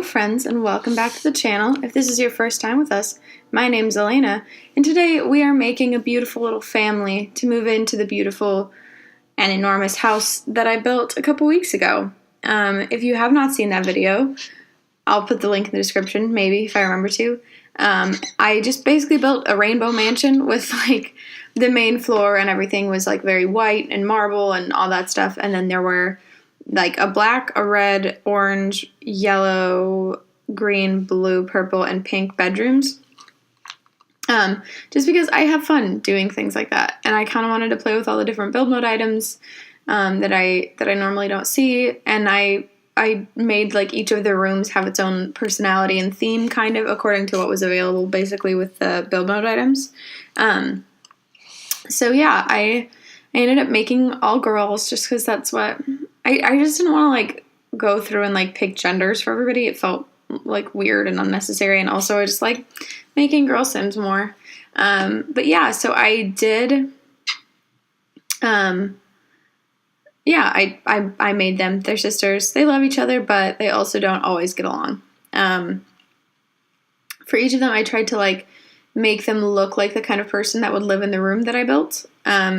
friends, and welcome back to the channel. If this is your first time with us, my name's Elena, and today we are making a beautiful little family to move into the beautiful and enormous house that I built a couple weeks ago. If you have not seen that video, I'll put the link in the description, maybe, if I remember to. I just basically built a rainbow mansion with, the main floor and everything was, very white and marble and all that stuff, and then there were a black, a red, orange, yellow, green, blue, purple, and pink bedrooms. Just because I have fun doing things like that, and I kind of wanted to play with all the different build mode items that I normally don't see, and I made each of the rooms have its own personality and theme, kind of according to what was available, basically with the build mode items. So yeah, I ended up making all girls just because that's what. I just didn't want to, go through and, pick genders for everybody. It felt, weird and unnecessary, and also I just like making girl Sims more. But yeah, so I did, I made them. They're sisters. They love each other, but they also don't always get along. For each of them, I tried to, make them look like the kind of person that would live in the room that I built.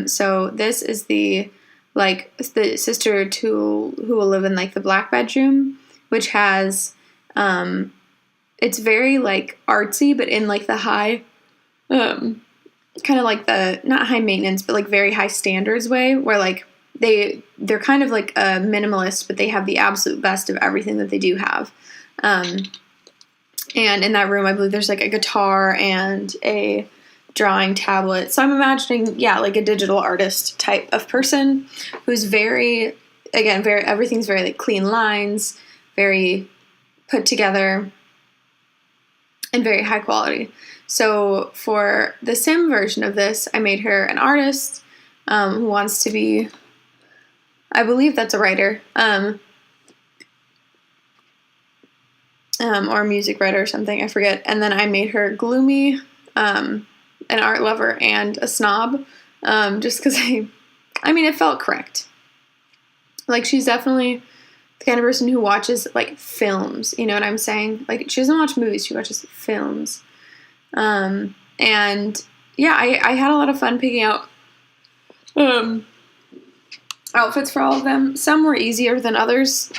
So this is the sister who will live in the black bedroom, which has it's very artsy, but in the high kind of the not high maintenance but very high standards way, where they're kind of a minimalist, but they have the absolute best of everything that they do have. And in that room, I believe there's a guitar and a drawing tablet. So I'm imagining, a digital artist type of person who's very everything's very clean lines, very put together, and very high quality. So for the sim version of this, I made her an artist who wants to be, I believe that's a writer, or a music writer or something, I forget. And then I made her gloomy, an art lover, and a snob, just because it felt correct. She's definitely the kind of person who watches, films, you know what I'm saying? She doesn't watch movies, she watches films. And, yeah, I had a lot of fun picking out, outfits for all of them. Some were easier than others,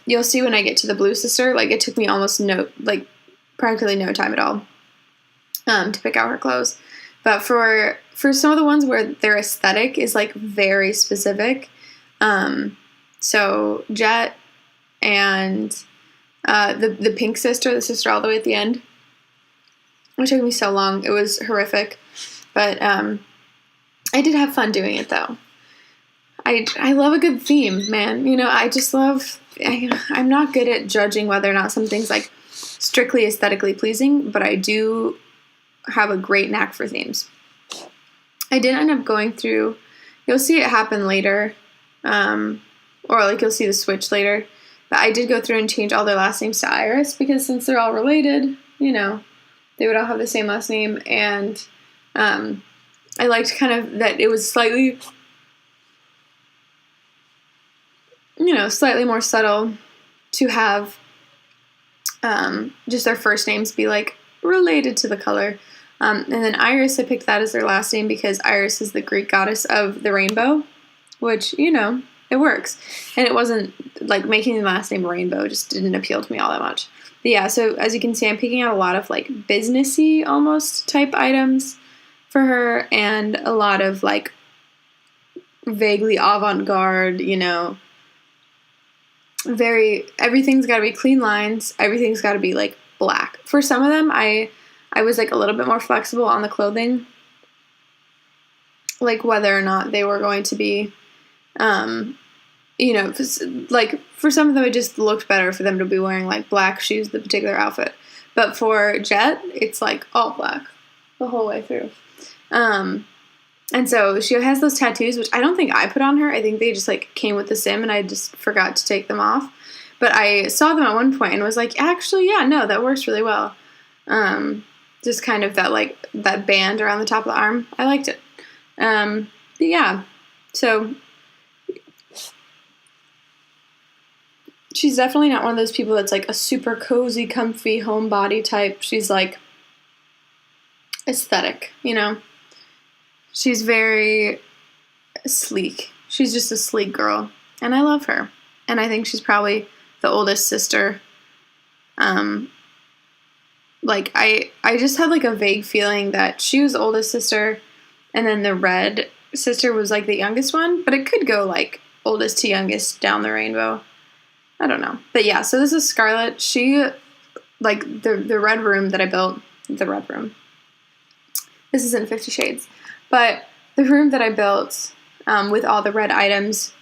you'll see when I get to the blue sister, it took me almost practically no time at all. To pick out her clothes. But for some of the ones where their aesthetic is very specific, so Jet and the pink sister, the sister all the way at the end, it took me so long, it was horrific, but I did have fun doing it though. I love a good theme, man. I just love, I'm not good at judging whether or not something's strictly aesthetically pleasing, but I do have a great knack for themes. I did end up going through, you'll see it happen later, or you'll see the switch later, but I did go through and change all their last names to Iris, because since they're all related, they would all have the same last name, and I liked kind of that it was slightly, slightly more subtle to have just their first names be related to the color. And then Iris, I picked that as their last name because Iris is the Greek goddess of the rainbow, which, it works. And it wasn't, making the last name Rainbow just didn't appeal to me all that much. But yeah, so as you can see, I'm picking out a lot of, businessy almost type items for her, and a lot of, vaguely avant-garde, everything's gotta be clean lines, everything's gotta be, black. For some of them, I was, a little bit more flexible on the clothing. Whether or not they were going to be, for some of them, it just looked better for them to be wearing, black shoes, the particular outfit. But for Jet, it's, all black the whole way through. And so she has those tattoos, which I don't think I put on her. I think they just, came with the sim, and I just forgot to take them off. But I saw them at one point and was actually, yeah, no, that works really well. Just kind of that, that band around the top of the arm. I liked it. But yeah, so she's definitely not one of those people that's like a super cozy, comfy homebody type. She's like aesthetic, you know? She's very sleek. She's just a sleek girl, and I love her. And I think she's probably the oldest sister. Like, I just had, like, a vague feeling that she was the oldest sister, and then the red sister was, like, the youngest one, but it could go, like, oldest to youngest down the rainbow. I don't know. But, yeah, so this is Scarlett. She, like, the red room that I built, the red room. This isn't 50 Shades. But the room that I built with all the red items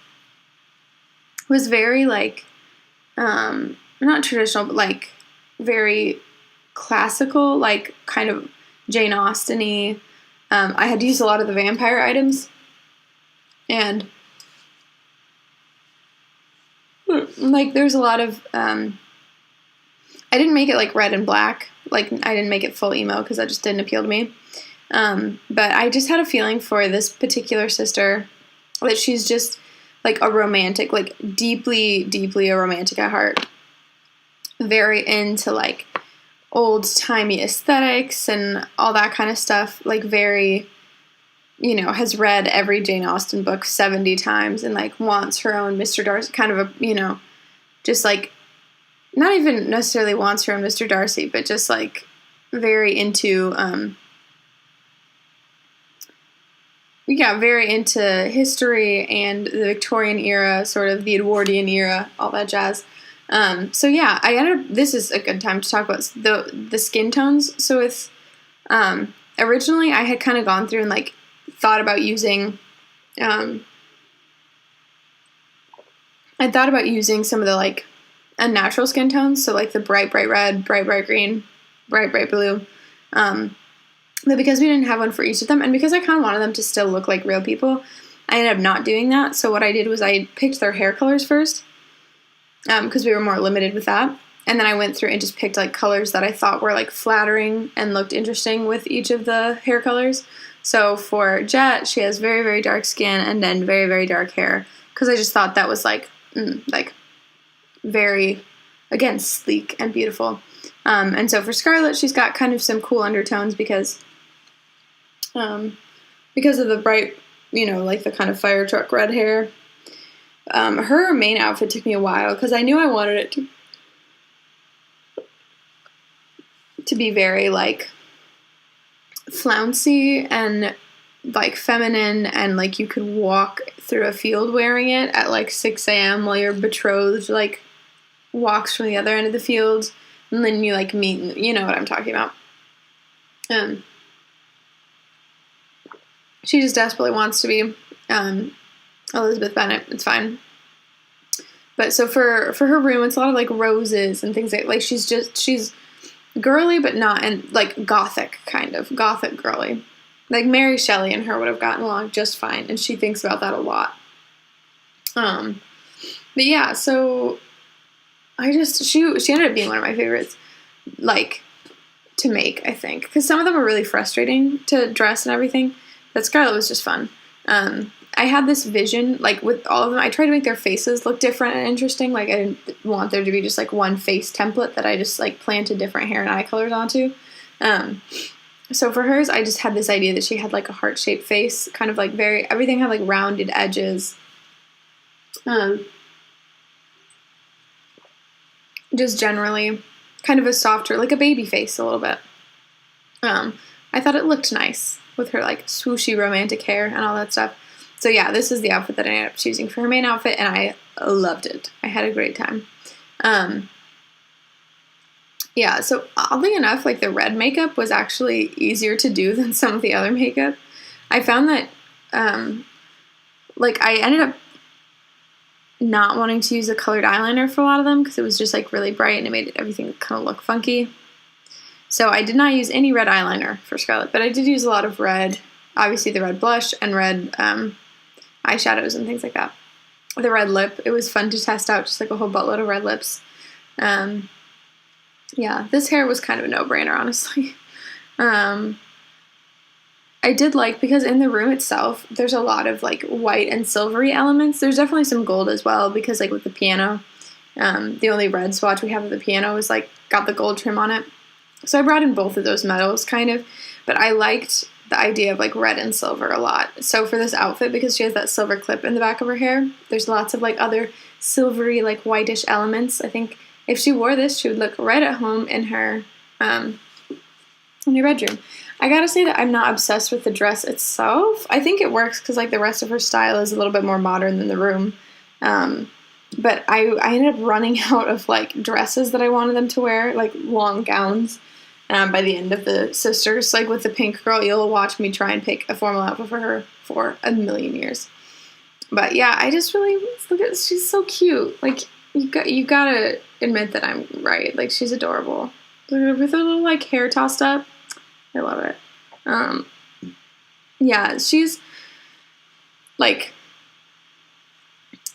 was very, like, not traditional, but, like, very classical, like, kind of Jane Austen-y. I had used a lot of the vampire items, and, like, there's a lot of, I didn't make it, like, red and black. Like, I didn't make it full emo, because that just didn't appeal to me. But I just had a feeling for this particular sister that she's just, like, a romantic, like, deeply, deeply a romantic at heart. Very into, like, old-timey aesthetics and all that kind of stuff. Like, very, you know, has read every Jane Austen book 70 times and, like, wants her own Mr. Darcy, kind of a, you know, just, like, not even necessarily wants her own Mr. Darcy, but just, like, very into, very into history and the Victorian era, sort of the Edwardian era, all that jazz. So yeah, I ended up, this is a good time to talk about the skin tones. So with, originally I had kind of gone through and, like, thought about using, I thought about using some of the, like, unnatural skin tones. So, like, the bright, bright red, bright, bright green, bright, bright blue. But because we didn't have one for each of them, and because I kind of wanted them to still look like real people, I ended up not doing that. So what I did was I picked their hair colors first, because we were more limited with that. And then I went through and just picked, like, colors that I thought were, like, flattering and looked interesting with each of the hair colors. So for Jet, she has very, very dark skin and then very, very dark hair, because I just thought that was, like, very, again, sleek and beautiful. And so for Scarlett, she's got kind of some cool undertones because of the bright, you know, like, the kind of fire truck red hair. Her main outfit took me a while because I knew I wanted it to be very, like, flouncy and, like, feminine, and, like, you could walk through a field wearing it at, like, 6 a.m. while your betrothed, like, walks from the other end of the field, and then you, like, meet, you know what I'm talking about. She just desperately wants to be Elizabeth Bennet. It's fine. But so for her room, it's a lot of, like, roses and things like she's girly, but not, and, like, gothic, kind of gothic girly. Like, Mary Shelley and her would have gotten along just fine, and she thinks about that a lot. But yeah, so she ended up being one of my favorites, like, to make, I think, because some of them were really frustrating to dress and everything. But Scarlett was just fun. I had this vision, like, with all of them, I tried to make their faces look different and interesting. Like, I didn't want there to be just, like, one face template that I just, like, planted different hair and eye colors onto. So for hers, I just had this idea that she had, like, a heart-shaped face, kind of, like, everything had, like, rounded edges. Just generally kind of a softer, like, a baby face a little bit. I thought it looked nice with her, like, swooshy romantic hair and all that stuff. So yeah, this is the outfit that I ended up choosing for her main outfit, and I loved it. I had a great time. Yeah, so oddly enough, like, the red makeup was actually easier to do than some of the other makeup. I found that, like, I ended up not wanting to use a colored eyeliner for a lot of them because it was just, like, really bright and it made everything kind of look funky. So I did not use any red eyeliner for Scarlett, but I did use a lot of red, obviously the red blush and red eyeshadows and things like that. The red lip, it was fun to test out, just, like, a whole buttload of red lips. Yeah, this hair was kind of a no-brainer, honestly. I did like, because in the room itself, there's a lot of, like, white and silvery elements. There's definitely some gold as well, because, like, with the piano, The only red swatch we have of the piano is like got the gold trim on it. So I brought in both of those metals kind of, but I liked the idea of like red and silver a lot. So for this outfit, because she has that silver clip in the back of her hair, there's lots of like other silvery like whitish elements. I think if she wore this, she would look right at home in her bedroom. I gotta say that I'm not obsessed with the dress itself. I think it works because like the rest of her style is a little bit more modern than the room. But I ended up running out of like dresses that I wanted them to wear, like long gowns. By the end of the sisters, like with the pink girl, you'll watch me try and pick a formal outfit for her for a million years. But yeah, I just really look at, she's so cute. Like you gotta admit that I'm right. Like she's adorable. With her little like hair tossed up, I love it. Yeah, she's like,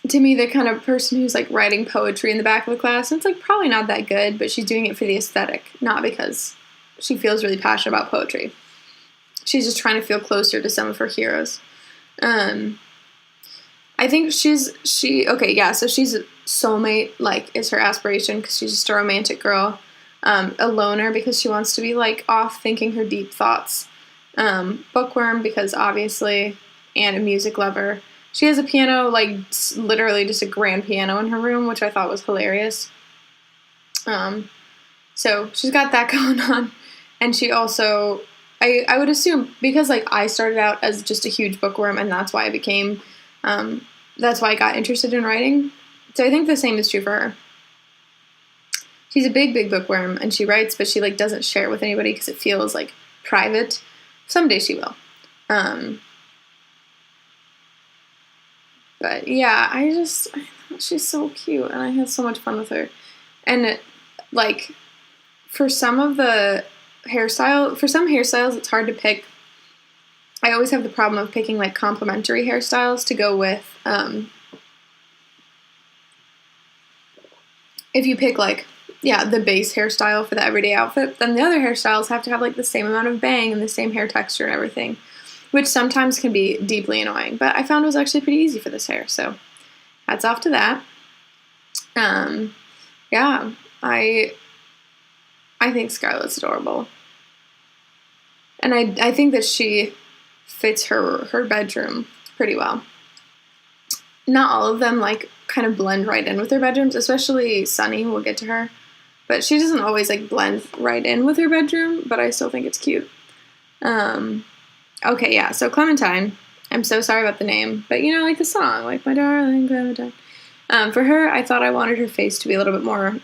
to me, the kind of person who's like writing poetry in the back of the class. And it's like probably not that good, but she's doing it for the aesthetic, not because she feels really passionate about poetry. She's just trying to feel closer to some of her heroes. I think so she's a soulmate, like, is her aspiration because she's just a romantic girl. A loner because she wants to be, like, off thinking her deep thoughts. Bookworm because, obviously, and a music lover. She has a piano, like, literally just a grand piano in her room, which I thought was hilarious. So she's got that going on. And she also, I would assume, because, like, I started out as just a huge bookworm, and that's why I got interested in writing. So I think the same is true for her. She's a big, big bookworm, and she writes, but she, like, doesn't share it with anybody because it feels, like, private. Someday she will. But, yeah, I thought she's so cute, and I had so much fun with her. And, like, for some hairstyles, it's hard to pick. I always have the problem of picking, like, complementary hairstyles to go with, if you pick, like, the base hairstyle for the everyday outfit, then the other hairstyles have to have, like, the same amount of bang and the same hair texture and everything, which sometimes can be deeply annoying, but I found it was actually pretty easy for this hair, so hats off to that. Yeah, I think Scarlett's adorable. And I think that she fits her bedroom pretty well. Not all of them, like, kind of blend right in with their bedrooms, especially Sunny, we'll get to her. But she doesn't always, like, blend right in with her bedroom, but I still think it's cute. Okay, yeah, so Clementine. I'm so sorry about the name, but, you know, like the song, like, my darling Clementine. For her, I thought I wanted her face to be a lot more.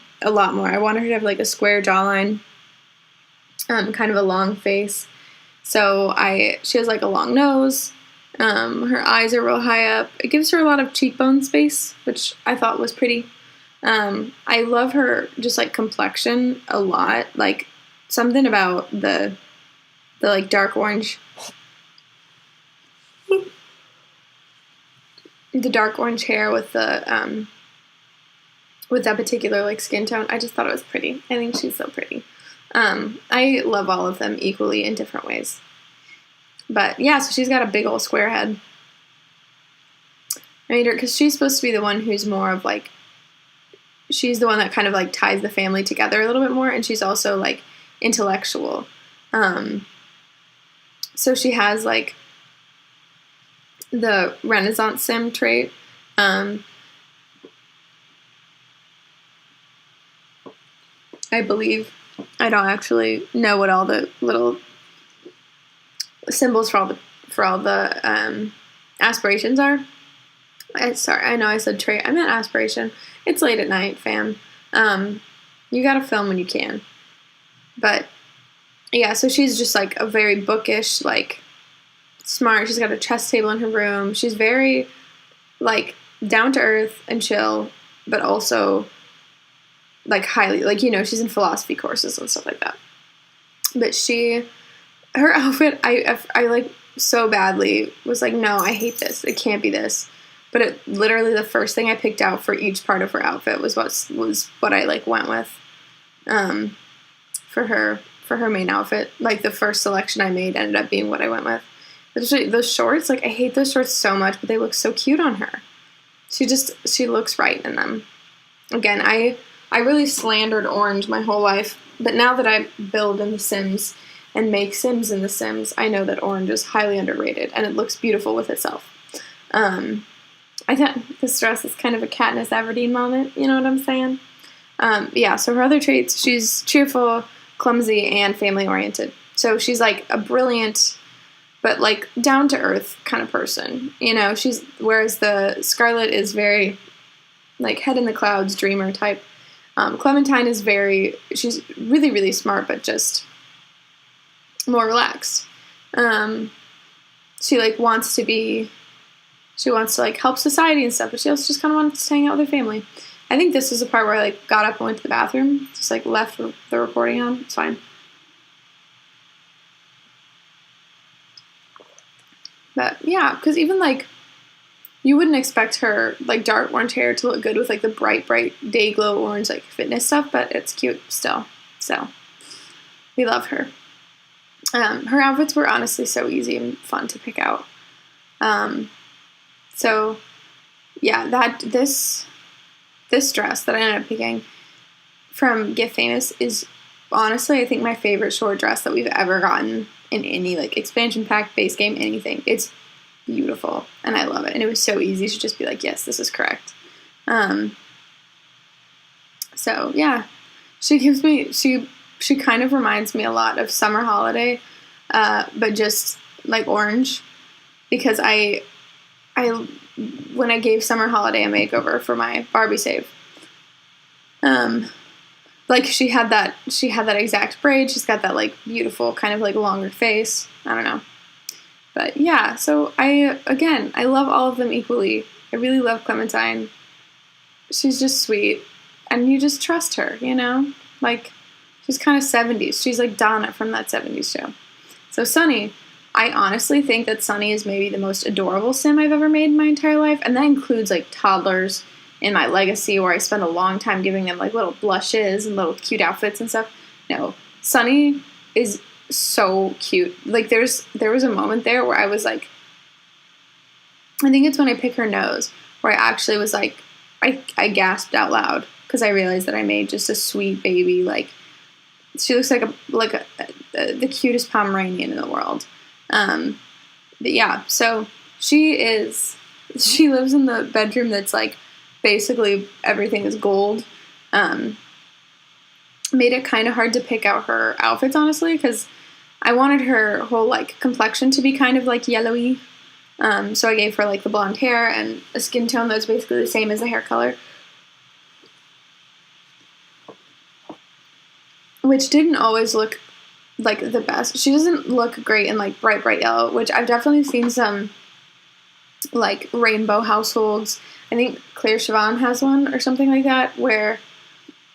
I wanted her to have, like, a square jawline, kind of a long face. So she has, like, a long nose. Her eyes are real high up. It gives her a lot of cheekbone space, which I thought was pretty. I love her just, like, complexion a lot. Like, something about the like, dark orange. The dark orange hair with the, with that particular, like, skin tone. I just thought it was pretty. I think she's so pretty. I love all of them equally in different ways. But, yeah, so she's got a big old square head. I made her, because she's supposed to be the one who's more of, like, she's the one that kind of, like, ties the family together a little bit more, and she's also, like, intellectual. So she has, like, the Renaissance sim trait. I believe. I don't actually know what all the little symbols for all the aspirations are. Sorry, I know I said trait. I meant aspiration. It's late at night, fam. You gotta film when you can. But yeah, so she's just, like, a very bookish, like, smart. She's got a chess table in her room. She's very, like, down to earth and chill, but also, like, highly, like, you know, she's in philosophy courses and stuff like that. But her outfit, I like, so badly was like, no, I hate this. It can't be this. But literally the first thing I picked out for each part of her outfit was what I, like, went with, for her main outfit. Like, the first selection I made ended up being what I went with. Especially those shorts, like, I hate those shorts so much, but they look so cute on her. She looks right in them. Again, I really slandered Orange my whole life, but now that I build in The Sims and make Sims in The Sims, I know that Orange is highly underrated, and it looks beautiful with itself. I thought this dress is kind of a Katniss Everdeen moment, you know what I'm saying? Yeah, so her other traits, she's cheerful, clumsy, and family-oriented. So she's like a brilliant, but like down-to-earth kind of person. You know, whereas the Scarlet is very like head in the clouds, dreamer type. Clementine is she's really, really smart, but just more relaxed. She like she wants to like help society and stuff, but she also just kind of wants to hang out with her family. I think this was the part where I like got up and went to the bathroom, just like left the recording on. It's fine. But yeah, because even like you wouldn't expect her like dark orange hair to look good with like the bright day glow orange like fitness stuff, but it's cute still. So we love her. Her outfits were honestly so easy and fun to pick out. So yeah, this dress that I ended up picking from Get Famous is honestly, I think, my favorite short dress that we've ever gotten in any like expansion pack, base game, anything. It's beautiful and I love it, and it was so easy to just be like, yes, this is correct. So yeah, she kind of reminds me a lot of Summer Holiday, but just like orange, because I when I gave Summer Holiday a makeover for my Barbie save, like she had that exact braid. She's got that like beautiful kind of like longer face. I don't know. But yeah, so I love all of them equally. I really love Clementine. She's just sweet, and you just trust her, you know? Like, she's kind of 70s. She's like Donna from that 70s show. So Sunny, I honestly think that Sunny is maybe the most adorable sim I've ever made in my entire life, and that includes like toddlers in my legacy, where I spend a long time giving them like little blushes and little cute outfits and stuff. No, Sunny is so cute. Like there was a moment there where I was like, I think it's when I pick her nose, where I actually was like, I gasped out loud because I realized that I made just a sweet baby. Like she looks like the cutest Pomeranian in the world. But yeah, so she lives in the bedroom that's like basically everything is gold. Made it kind of hard to pick out her outfits, honestly, because I wanted her whole like complexion to be kind of like yellowy. So I gave her like the blonde hair and a skin tone that's basically the same as the hair color, which didn't always look like the best. She doesn't look great in like bright yellow, which I've definitely seen some like rainbow households. I think Claire Siobhan has one or something like that, where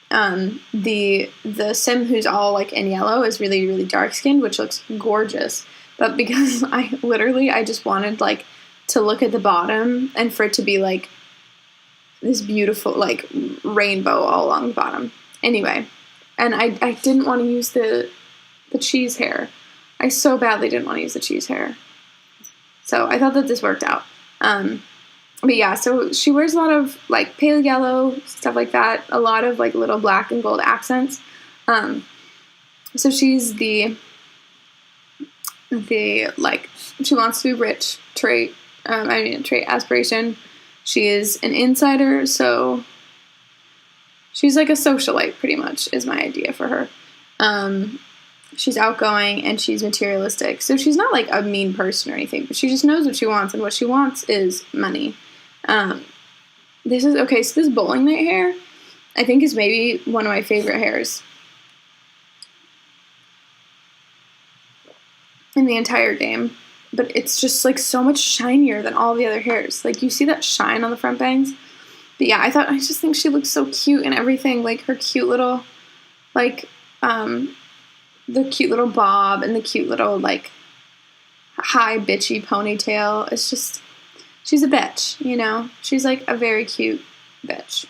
the sim who's all like in yellow is really, really dark skinned, which looks gorgeous. But because I just wanted like to look at the bottom and for it to be like this beautiful like rainbow all along the bottom. Anyway, and I didn't want to use the cheese hair. I so badly didn't want to use the cheese hair. So I thought that this worked out. But yeah, so she wears a lot of like pale yellow, stuff like that. A lot of like little black and gold accents. So she's the like, she wants to be rich trait. Trait aspiration. She is an insider, so she's like a socialite pretty much is my idea for her. She's outgoing and she's materialistic. So she's not like a mean person or anything, but she just knows what she wants, and what she wants is money. So this bowling night hair, I think, is maybe one of my favorite hairs in the entire game. But it's just like so much shinier than all the other hairs. Like you see that shine on the front bangs. But yeah, I just think she looks so cute and everything. Like her cute little, like, the cute little bob and the cute little like high bitchy ponytail. It's just, she's a bitch, you know? She's like a very cute bitch.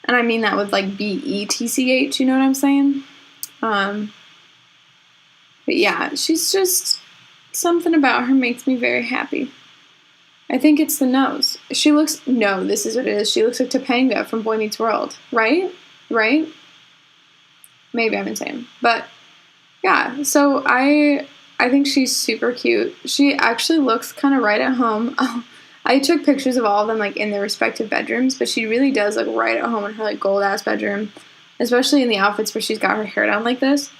And I mean that with like BETCH, you know what I'm saying? But yeah, she's just, something about her makes me very happy. I think it's the nose. No, this is what it is. She looks like Topanga from Boy Meets World, right? Right? Maybe I'm insane. But yeah, so I think she's super cute. She actually looks kind of right at home. I took pictures of all of them like in their respective bedrooms, but she really does look right at home in her like gold ass bedroom, especially in the outfits where she's got her hair down like this.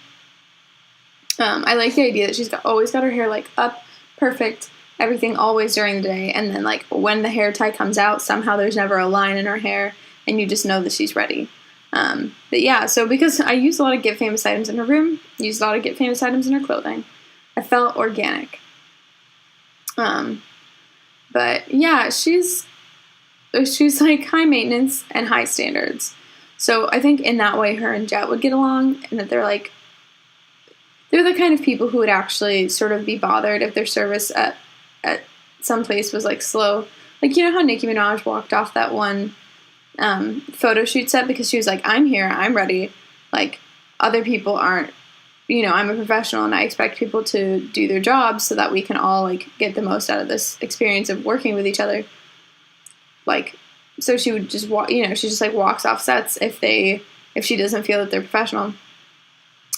I like the idea that always got her hair like up, perfect, everything always during the day, and then like when the hair tie comes out, somehow there's never a line in her hair, and you just know that she's ready. But yeah, so because I used a lot of Get Famous items in her room, used a lot of Get Famous items in her clothing, I felt organic. But yeah, she's like high maintenance and high standards. So I think in that way her and Jet would get along, and that they're the kind of people who would actually sort of be bothered if their service at some place was like slow. Like, you know how Nicki Minaj walked off that one photo shoot set because she was like, I'm here, I'm ready. Like, other people aren't, I'm a professional and I expect people to do their jobs so that we can all like get the most out of this experience of working with each other. Like, so she would just walk, she just like walks off sets if she doesn't feel that they're professional.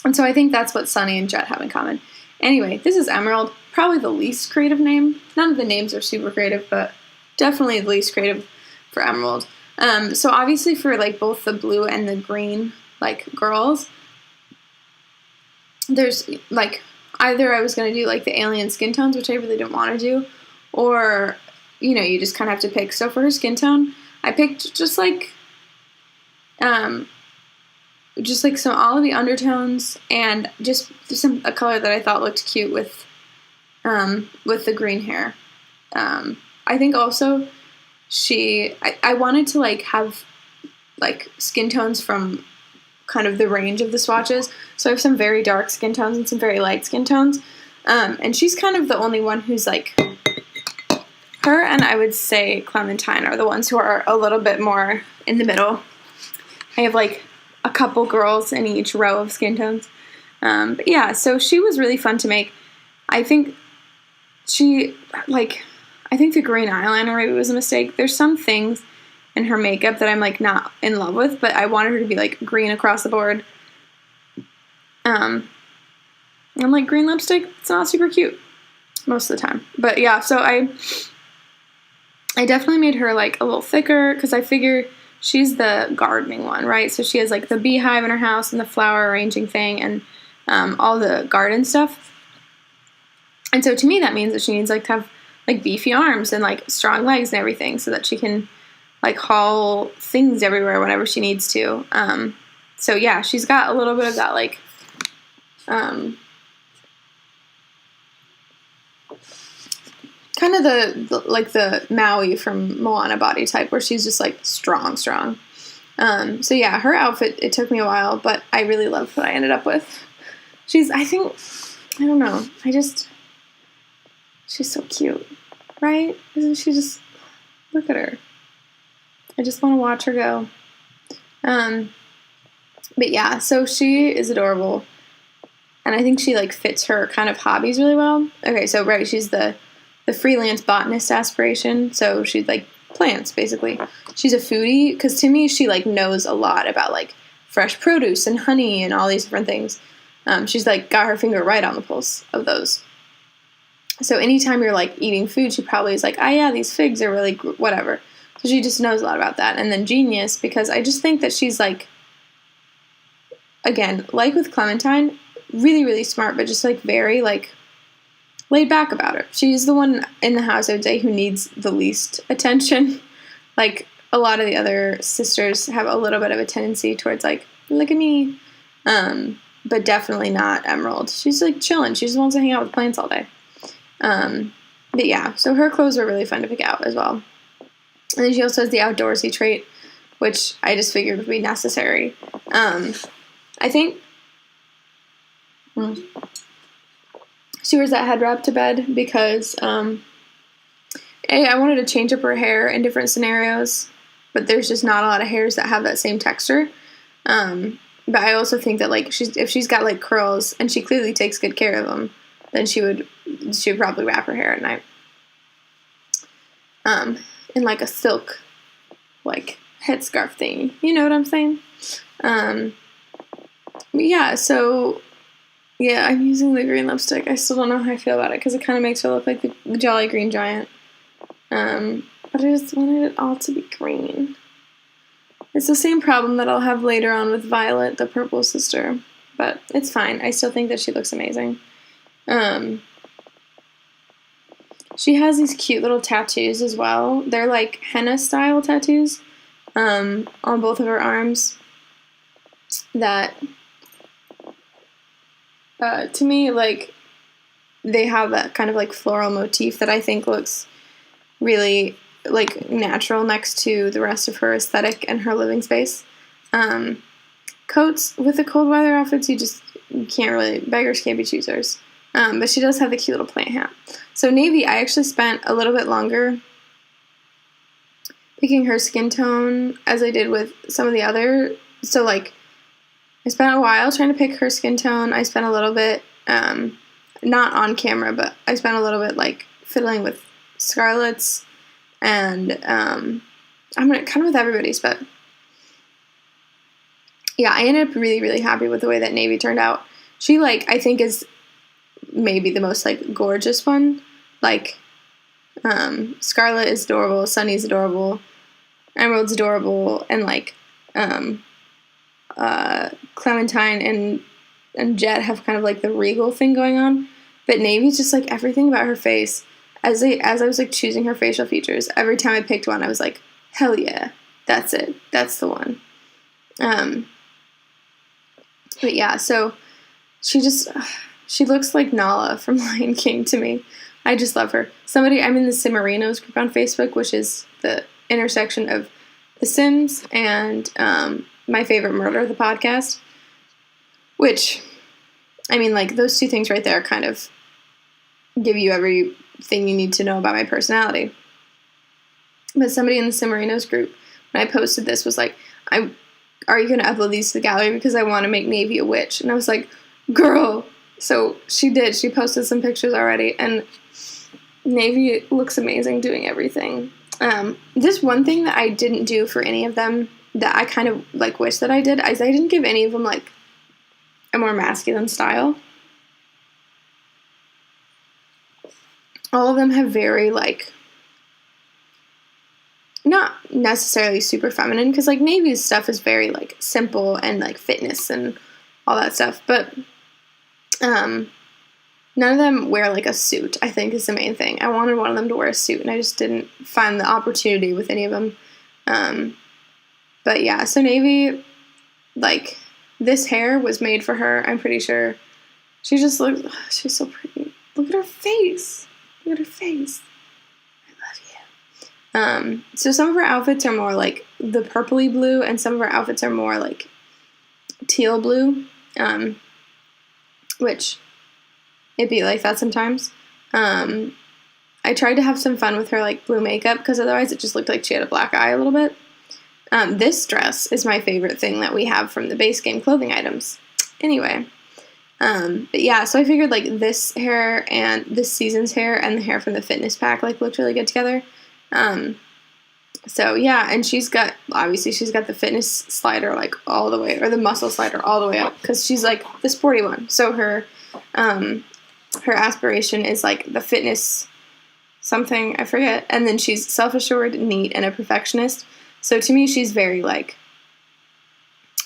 And so I think that's what Sunny and Jet have in common. Anyway, this is Emerald, probably the least creative name. None of the names are super creative, but definitely the least creative for Emerald. So obviously for like both the blue and the green like girls, there's like either I was going to do like the alien skin tones, which I really didn't want to do, or you just kind of have to pick. So for her skin tone, I picked just like some olivey undertones and just a color that I thought looked cute with the green hair. I think also I wanted to like have like skin tones from kind of the range of the swatches. So I have some very dark skin tones and some very light skin tones. And she's kind of the only one who's like, her and I would say Clementine are the ones who are a little bit more in the middle. I have like a couple girls in each row of skin tones. But yeah, so she was really fun to make. I think the green eyeliner maybe was a mistake. There's some things in her makeup that I'm like not in love with, but I wanted her to be like green across the board. I'm like, green lipstick, it's not super cute most of the time. But yeah, so I definitely made her like a little thicker because I figure she's the gardening one, right? So she has like the beehive in her house and the flower arranging thing and all the garden stuff. And so to me that means that she needs like to have like beefy arms and like strong legs and everything so that she can like haul things everywhere whenever she needs to. So yeah, she's got a little bit of that like kind of the Maui from Moana body type where she's just like strong. So yeah, her outfit, it took me a while, but I really love what I ended up with. She's so cute, right? Isn't she just, look at her. I just want to watch her go. But yeah, so she is adorable. And I think she like fits her kind of hobbies really well. Okay, so right, she's the freelance botanist aspiration. So she's like plants, basically. She's a foodie, because to me, she like knows a lot about like fresh produce and honey and all these different things. She's like got her finger right on the pulse of those. So anytime you're like eating food, she probably is like, oh yeah, these figs are really whatever. So she just knows a lot about that. And then genius, because I just think that she's like, again, like with Clementine, really, really smart, but just like very like laid back about it. She's the one in the house, I would say, who needs the least attention. Like a lot of the other sisters have a little bit of a tendency towards like, look at me. But definitely not Emerald. She's like chilling. She just wants to hang out with plants all day. But yeah, so her clothes are really fun to pick out as well. And then she also has the outdoorsy trait, which I just figured would be necessary. I think she wears that head wrap to bed because I wanted to change up her hair in different scenarios, but there's just not a lot of hairs that have that same texture. But I also think that like if she's got like curls and she clearly takes good care of them, then she would probably wrap her hair at night. in like a silk, like headscarf thing. You know what I'm saying? Yeah, so yeah, I'm using the green lipstick. I still don't know how I feel about it because it kind of makes her look like the Jolly Green Giant. But I just wanted it all to be green. It's the same problem that I'll have later on with Violet, the purple sister. But it's fine. I still think that she looks amazing. She has these cute little tattoos as well. They're like henna-style tattoos on both of her arms that, to me, like, they have that kind of like floral motif that I think looks really like natural next to the rest of her aesthetic and her living space. Coats with the cold weather outfits, you can't really, beggars can't be choosers. But she does have the cute little plant hat. So navy, I actually spent a little bit longer picking her skin tone as I did with some of the other. So like, I spent a while trying to pick her skin tone. I spent a little bit, not on camera, but I spent a little bit like fiddling with Scarlett's and I'm kind of with everybody's, but yeah, I ended up really, really happy with the way that navy turned out. She, like, I think is maybe the most, like, gorgeous one. Like, Scarlett is adorable, Sunny's adorable, Emerald's adorable, and, like, Clementine and Jet have kind of, like, the regal thing going on. But Navy's just, like, everything about her face. As I was, like, choosing her facial features, every time I picked one, I was like, hell yeah, that's it. That's the one. But yeah, so she looks like Nala from Lion King to me. I just love her. I'm in the Simmerinos group on Facebook, which is the intersection of The Sims and My Favorite Murder, the podcast. Which, I mean, like, those two things right there kind of give you everything you need to know about my personality. But somebody in the Simmerinos group, when I posted this, was like, are you going to upload these to the gallery because I want to make Navy a witch? And I was like, girl. So she did. She posted some pictures already, and Navy looks amazing doing everything. This one thing that I didn't do for any of them that I kind of, like, wish that I did is I didn't give any of them, like, a more masculine style. All of them have very, like, not necessarily super feminine, because, like, Navy's stuff is very, like, simple and, like, fitness and all that stuff, but none of them wear, like, a suit, I think, is the main thing. I wanted one of them to wear a suit, and I just didn't find the opportunity with any of them. But yeah, so Navy, like, this hair was made for her, I'm pretty sure. She just looks, she's so pretty. Look at her face. Look at her face. So some of her outfits are more like the purpley blue, and some of her outfits are more like teal blue, which it'd be like that sometimes. I tried to have some fun with her, like, blue makeup, because otherwise it just looked like she had a black eye a little bit. This dress is my favorite thing that we have from the base game clothing items. Anyway, but yeah, so I figured, like, this hair and this season's hair and the hair from the fitness pack, like, looked really good together. So yeah, and she's got the fitness slider, like, all the way, or the muscle slider all the way up, because she's, like, the sporty one. So her aspiration is, like, the fitness something, I forget, and then she's self-assured, neat, and a perfectionist. So to me, she's very, like,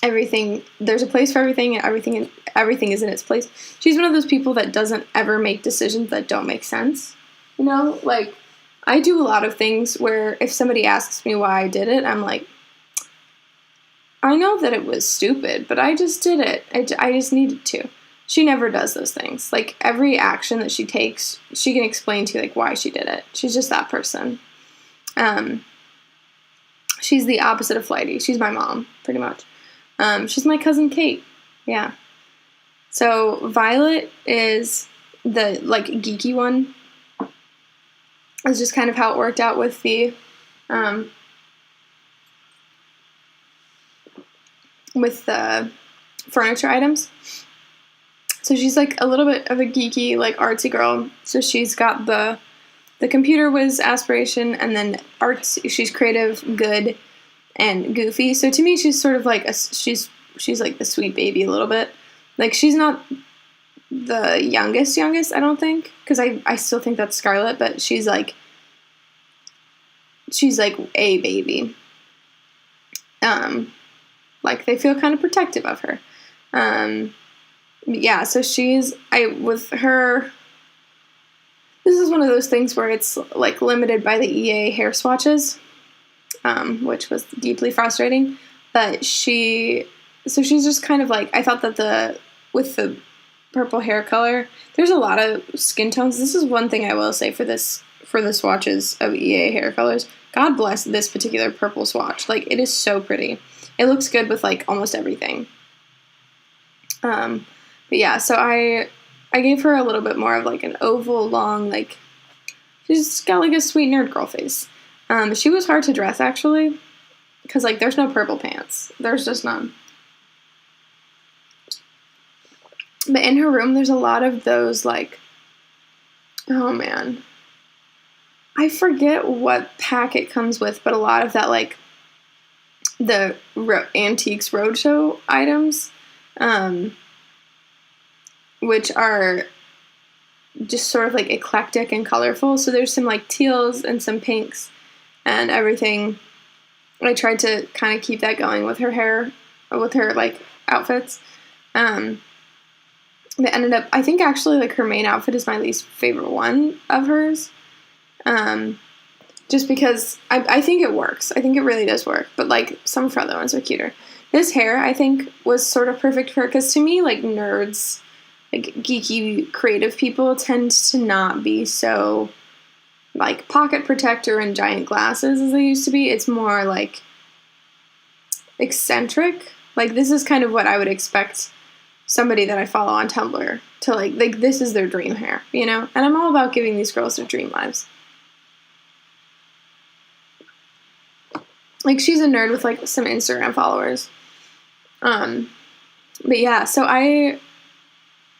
everything, there's a place for everything, and everything is in its place. She's one of those people that doesn't ever make decisions that don't make sense. You know, like, I do a lot of things where if somebody asks me why I did it, I'm like, I know that it was stupid, but I just did it. I just needed to. She never does those things. Like, every action that she takes, she can explain to you, like, why she did it. She's just that person. She's the opposite of flighty. She's my mom, pretty much. She's my cousin Kate. Yeah. So Violet is the, like, geeky one. It's just kind of how it worked out with the furniture items. So she's, like, a little bit of a geeky, like, artsy girl. So she's got the the computer was aspiration, and then arts, she's creative, good, and goofy. So to me, she's sort of like she's like the sweet baby a little bit. Like, she's not the youngest, I don't think, because I still think that's Scarlet, but she's like a baby. Like, they feel kind of protective of her. Yeah, so with her, this is one of those things where it's, like, limited by the EA hair swatches, which was deeply frustrating, but she's just kind of, like, I thought that with the purple hair color, there's a lot of skin tones. This is one thing I will say for the swatches of EA hair colors. God bless this particular purple swatch. Like, it is so pretty. It looks good with, like, almost everything. But yeah, so I gave her a little bit more of, like, an oval, long, like, she's got, like, a sweet nerd girl face. She was hard to dress, actually, because, like, there's no purple pants. There's just none. But in her room, there's a lot of those, like, oh, man. I forget what pack it comes with, but a lot of that, like, the Antiques Roadshow items, which are just sort of, like, eclectic and colorful. So there's some, like, teals and some pinks and everything. I tried to kind of keep that going with her hair, with her, like, outfits. That ended up, I think, actually, like, her main outfit is my least favorite one of hers. Just because I think it works. I think it really does work. But, like, some of her other ones are cuter. This hair, I think, was sort of perfect for her. Because to me, like, nerds, like, geeky, creative people tend to not be so, like, pocket protector and giant glasses as they used to be. It's more, like, eccentric. Like, this is kind of what I would expect somebody that I follow on Tumblr to, like, this is their dream hair, you know? And I'm all about giving these girls their dream lives. Like, she's a nerd with, like, some Instagram followers. But yeah, so I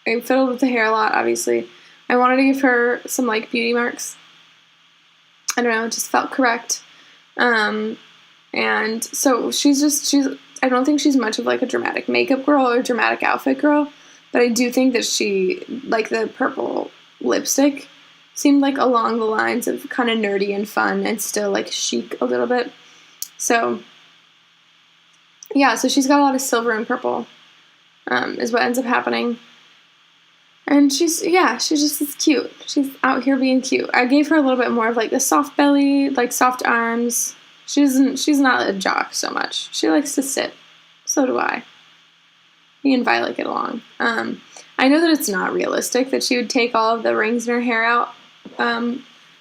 fiddled with the hair a lot, obviously. I wanted to give her some, like, beauty marks. I don't know, it just felt correct. And so I don't think she's much of, like, a dramatic makeup girl or a dramatic outfit girl, but I do think that she, like, the purple lipstick seemed, like, along the lines of kind of nerdy and fun and still, like, chic a little bit. So, yeah, so she's got a lot of silver and purple, is what ends up happening. And she's just cute. She's out here being cute. I gave her a little bit more of, like, the soft belly, like, soft arms. She's not a jock so much. She likes to sit. So do I. Me and Violet get along. I know that it's not realistic that she would take all of the rings in her hair out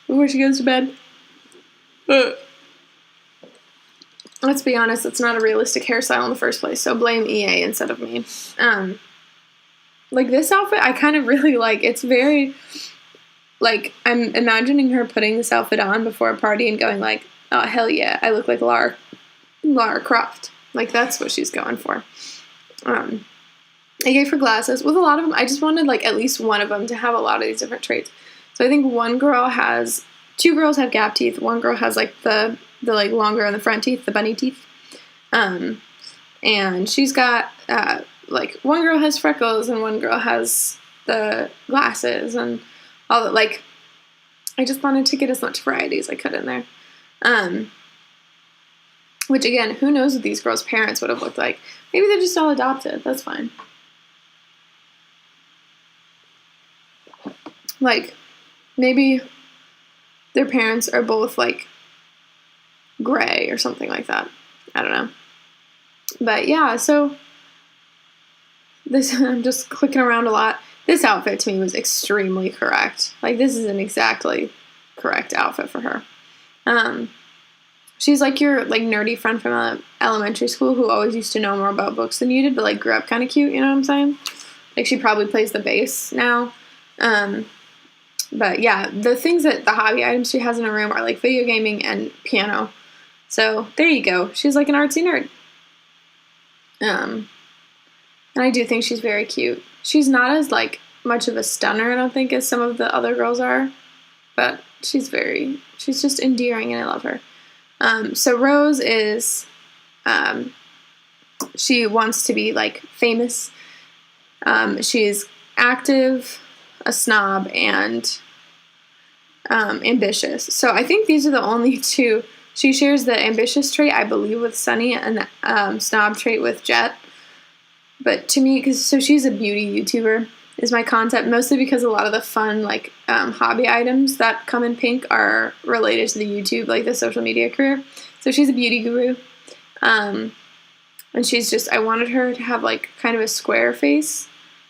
before she goes to bed. But let's be honest, it's not a realistic hairstyle in the first place, so blame EA instead of me. Like, this outfit, I kind of really like. It's very, like, I'm imagining her putting this outfit on before a party and going, like, oh, hell yeah, I look like Lara Croft. Like, that's what she's going for. I gave her glasses. With a lot of them, I just wanted, like, at least one of them to have a lot of these different traits. So I think two girls have gap teeth. One girl has, like, the like, longer on the front teeth, the bunny teeth. And she's got, like, one girl has freckles and one girl has the glasses and all that. Like, I just wanted to get as much variety as I could in there. Which, again, who knows what these girls' parents would have looked like. Maybe they're just all adopted. That's fine. Like, maybe their parents are both, like, gray or something like that. I don't know. But, yeah, so I'm just clicking around a lot. This outfit, to me, was extremely correct. Like, this is an exactly correct outfit for her. She's like your, like, nerdy friend from elementary school who always used to know more about books than you did, but, like, grew up kind of cute, you know what I'm saying? Like, she probably plays the bass now. But, yeah, the hobby items she has in her room are, like, video gaming and piano. So, there you go. She's, like, an artsy nerd. And I do think she's very cute. She's not as, like, much of a stunner, I don't think, as some of the other girls are. But she's just endearing and I love her. So Rose is, she wants to be like famous. She's active, a snob, and ambitious. So I think these are the only two. She shares the ambitious trait, I believe, with Sunny, and the snob trait with Jet. But to me, so she's a beauty YouTuber, is my concept, mostly because a lot of the fun, like, hobby items that come in pink are related to the YouTube, like, the social media career. So she's a beauty guru. And she's just, I wanted her to have, like, kind of a square face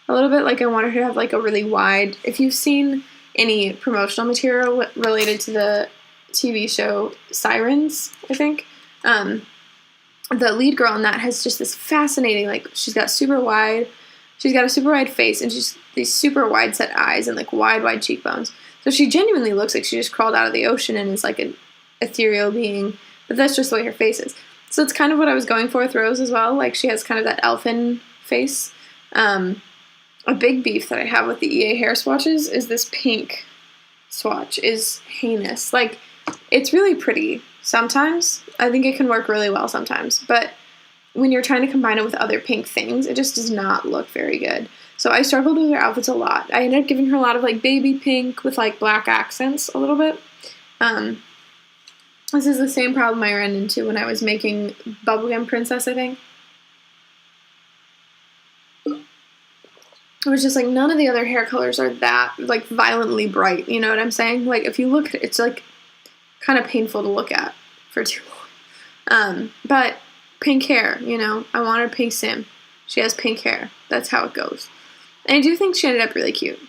a little bit. Like, I wanted her to have, like, a really wide, if you've seen any promotional material related to the TV show Sirens, I think, the lead girl in that has just this fascinating, like, she's got a super wide face, and she's these super wide set eyes and, like, wide cheekbones. So she genuinely looks like she just crawled out of the ocean and is, like, an ethereal being, but that's just the way her face is. So it's kind of what I was going for with Rose as well. Like, she has kind of that elfin face. A big beef that I have with the EA hair swatches is this pink swatch is heinous. Like, it's really pretty sometimes. I think it can work really well sometimes. But when you're trying to combine it with other pink things, it just does not look very good. So I struggled with her outfits a lot. I ended up giving her a lot of, like, baby pink with, like, black accents a little bit. This is the same problem I ran into when I was making Bubblegum Princess, I think. It was just, like, none of the other hair colors are that, like, violently bright, you know what I'm saying? Like, if you look at it, it's, like, kind of painful to look at for too long. But pink hair, you know, I want her pink sim. She has pink hair. That's how it goes. And I do think she ended up really cute.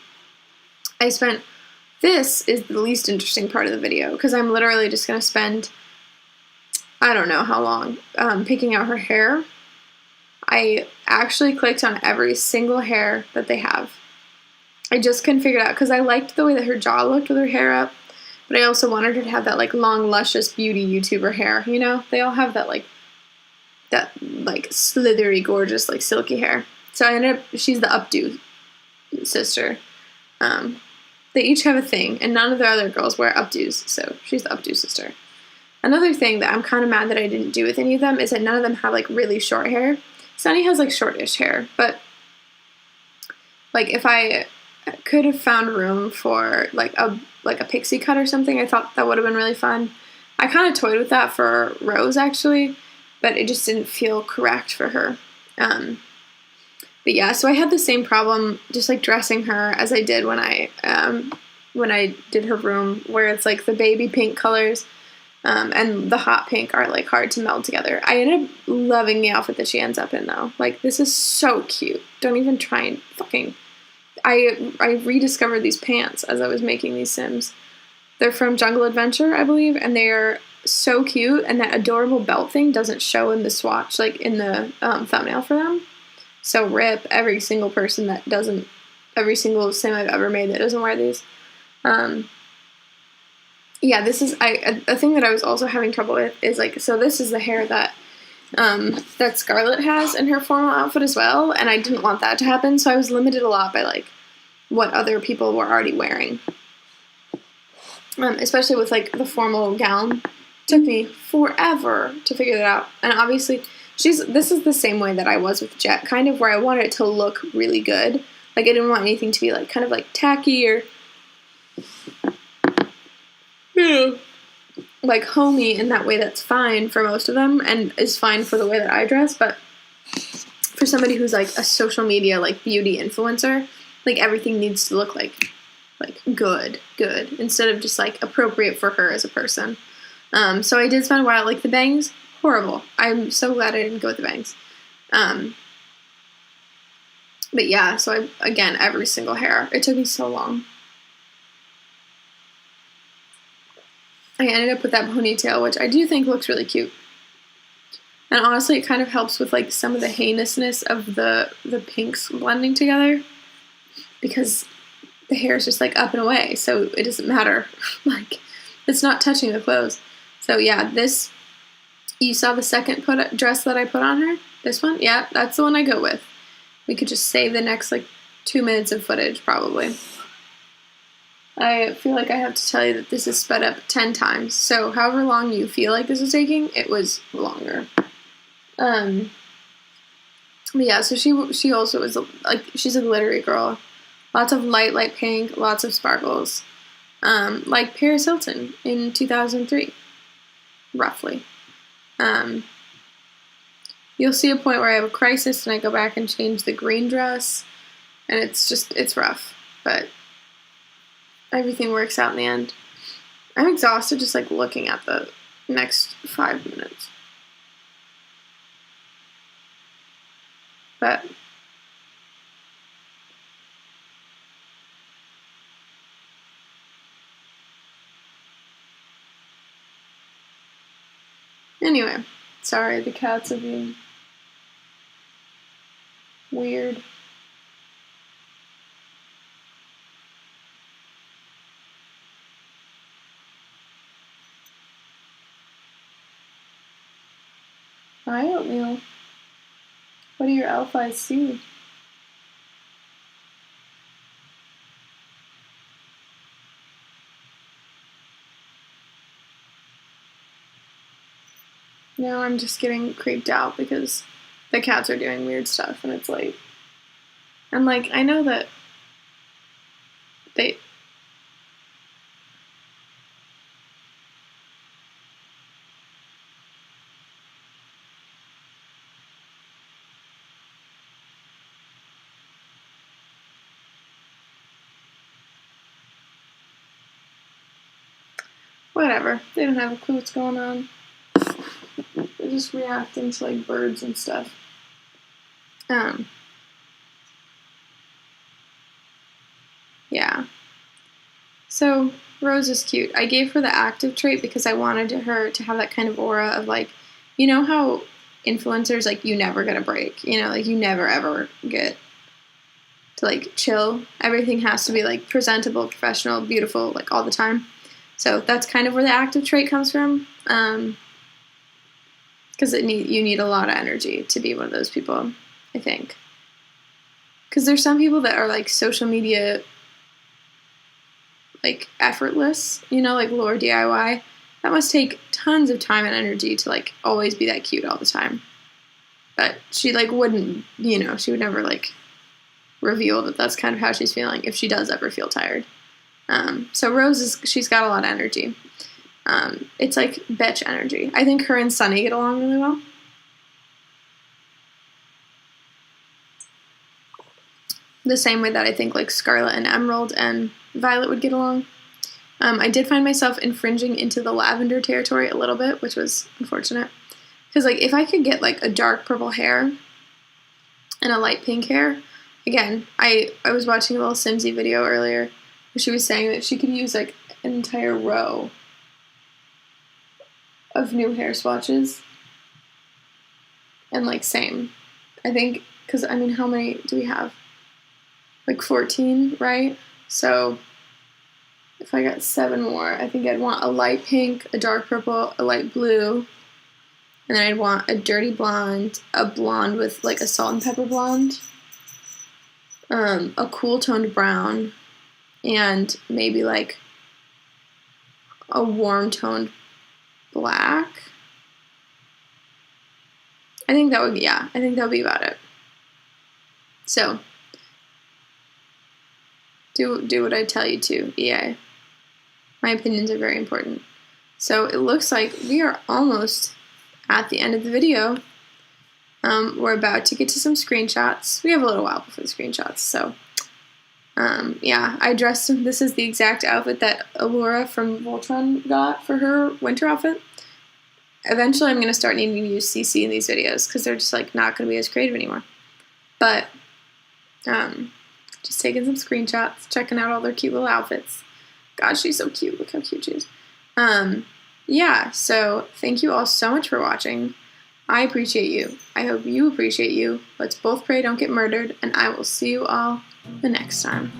This is the least interesting part of the video, because I'm literally just going to spend, I don't know how long, picking out her hair. I actually clicked on every single hair that they have. I just couldn't figure it out, because I liked the way that her jaw looked with her hair up, but I also wanted her to have that, like, long, luscious beauty YouTuber hair, you know? They all have that, like, slithery, gorgeous, like, silky hair. So I ended up, she's the updo sister. They each have a thing, and none of the other girls wear updos, so she's the updo sister. Another thing that I'm kind of mad that I didn't do with any of them is that none of them have, like, really short hair. Sunny has, like, shortish hair, but, like, if I could have found room for, like a pixie cut or something, I thought that would have been really fun. I kind of toyed with that for Rose, actually, but it just didn't feel correct for her. But yeah, so I had the same problem just, like, dressing her as I did when I did her room, where it's, like, the baby pink colors and the hot pink are, like, hard to meld together. I ended up loving the outfit that she ends up in, though. Like, this is so cute. Don't even try and fucking... I rediscovered these pants as I was making these Sims. They're from Jungle Adventure, I believe, and they are so cute, and that adorable belt thing doesn't show in the swatch, like, in the thumbnail for them. So rip every single person that doesn't, every single Sim I've ever made that doesn't wear these. Yeah, this is, a thing that I was also having trouble with is, like, so this is the hair that Scarlett has in her formal outfit as well, and I didn't want that to happen, so I was limited a lot by, like, what other people were already wearing. Especially with, like, the formal gown. It took me forever to figure that out, and obviously... this is the same way that I was with Jet, kind of, where I wanted it to look really good. Like, I didn't want anything to be, like, kind of, like, tacky or, like, homey in that way. That's fine for most of them, and is fine for the way that I dress, but for somebody who's, like, a social media, like, beauty influencer, like, everything needs to look, like, good, instead of just, like, appropriate for her as a person. So I did spend a while, like, the bangs, horrible. I'm so glad I didn't go with the bangs. But yeah, so again, every single hair. It took me so long. I ended up with that ponytail, which I do think looks really cute. And honestly, it kind of helps with, like, some of the heinousness of the pinks blending together, because the hair is just, like, up and away, so it doesn't matter. Like, it's not touching the clothes. So yeah, this... You saw the second dress that I put on her? This one? Yeah, that's the one I go with. We could just save the next, like, 2 minutes of footage, probably. I feel like I have to tell you that this is sped up 10 times. So however long you feel like this is taking, it was longer. But yeah, so she also is like, she's a glittery girl. Lots of light pink, lots of sparkles. Like Paris Hilton in 2003, roughly. You'll see a point where I have a crisis and I go back and change the green dress, and it's rough, but everything works out in the end. I'm exhausted just like looking at the next 5 minutes. But anyway, sorry, the cats are being weird. Hi, Oatmeal. What do your elf eyes see? Now I'm just getting creeped out because the cats are doing weird stuff and it's late. And like, I know that they... Whatever. They don't have a clue what's going on. They're just reacting to like birds and stuff. Yeah. So Rose is cute. I gave her the active trait because I wanted her to have that kind of aura of like, you know how influencers, like, you never get a break, you know, like you never ever get to like chill. Everything has to be like presentable, professional, beautiful, like all the time. So that's kind of where the active trait comes from. Because you need a lot of energy to be one of those people, I think. Because there's some people that are like social media, like effortless, you know, like Lore DIY. That must take tons of time and energy to like always be that cute all the time. But she like wouldn't, you know, she would never like reveal that that's kind of how she's feeling if she does ever feel tired. So Rose she's got a lot of energy. It's like bitch energy. I think her and Sunny get along really well. The same way that I think like Scarlet and Emerald and Violet would get along. I did find myself infringing into the lavender territory a little bit, which was unfortunate. Because like if I could get like a dark purple hair and a light pink hair, again, I was watching a little Simsy video earlier where she was saying that she could use like an entire row of new hair swatches. And like same. I think, because I mean, how many do we have? Like 14, right? So if I got 7 more, I think I'd want a light pink, a dark purple, a light blue, and then I'd want a dirty blonde, a blonde with like a salt and pepper blonde, a cool toned brown, and maybe like a warm toned black. I think that would be about it. So do what I tell you to, EA. My opinions are very important. So it looks like we are almost at the end of the video. We're about to get to some screenshots. We have a little while before the screenshots, so yeah, I dressed him. This is the exact outfit that Allura from Voltron got for her winter outfit. Eventually I'm going to start needing to use CC in these videos because they're just like not going to be as creative anymore. But just taking some screenshots, checking out all their cute little outfits. God, she's so cute. Look how cute she is. Yeah, so thank you all so much for watching. I appreciate you. I hope you appreciate you. Let's both pray don't get murdered, and I will see you all the next time.